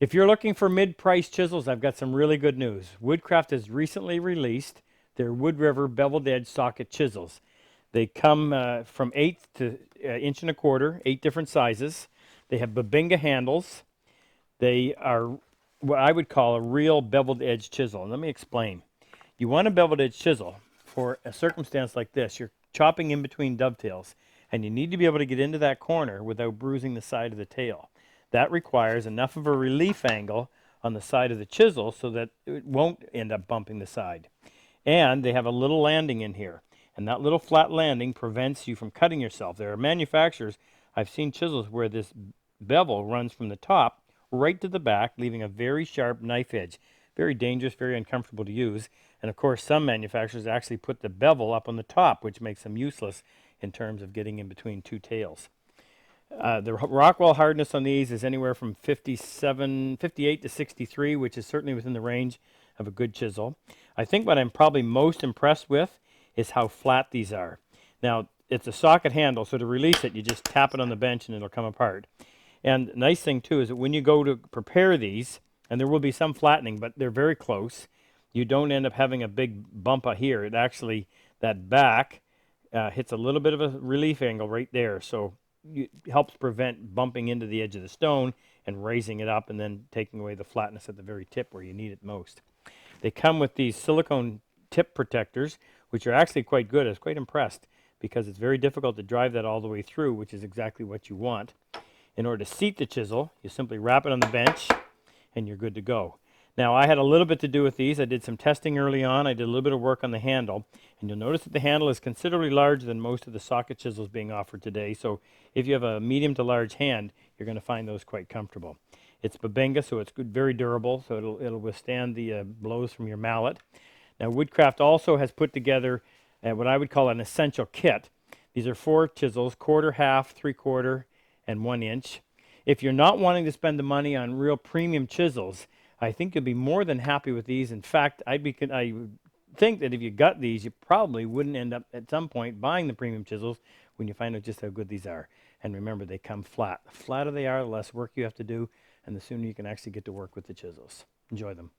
If you're looking for mid-price chisels, I've got some really good news. Woodcraft has recently released their WoodRiver beveled edge socket chisels. They come from 1/8 to inch and a quarter, 8 different sizes. They have Babinga handles. They are what I would call a real beveled edge chisel. And let me explain. You want a beveled edge chisel for a circumstance like this. You're chopping in between dovetails, and you need to be able to get into that corner without bruising the side of the tail. That requires enough of a relief angle on the side of the chisel so that it won't end up bumping the side. And they have a little landing in here, and that little flat landing prevents you from cutting yourself. There are manufacturers, I've seen chisels where this bevel runs from the top right to the back, leaving a very sharp knife edge. Very dangerous, very uncomfortable to use. And of course, some manufacturers actually put the bevel up on the top, which makes them useless in terms of getting in between two tails. The Rockwell hardness on these is anywhere from 58 to 63, which is certainly within the range of a good chisel. I think what I'm probably most impressed with is how flat these are. Now, it's a socket handle, so to release it, you just tap it on the bench and it'll come apart. And the nice thing, too, is that when you go to prepare these, and there will be some flattening, but they're very close, you don't end up having a big bump out here. It actually, that back hits a little bit of a relief angle right there, so it helps prevent bumping into the edge of the stone and raising it up and then taking away the flatness at the very tip where you need it most. They come with these silicone tip protectors, which are actually quite good. I was quite impressed because it's very difficult to drive that all the way through, which is exactly what you want. In order to seat the chisel, you simply wrap it on the bench and you're good to go. Now, I had a little bit to do with these. I did some testing early on. I did a little bit of work on the handle, and you'll notice that the handle is considerably larger than most of the socket chisels being offered today. So if you have a medium to large hand, you're going to find those quite comfortable. It's Babinga, so it's good, very durable, so it'll withstand the blows from your mallet. Now, Woodcraft also has put together what I would call an essential kit. These are 4 chisels, quarter, half, 3/4, and 1 inch. If you're not wanting to spend the money on real premium chisels, I think you'll be more than happy with these. In fact, I think that if you got these, you probably wouldn't end up at some point buying the premium chisels when you find out just how good these are. And remember, they come flat. The flatter they are, the less work you have to do, and the sooner you can actually get to work with the chisels. Enjoy them.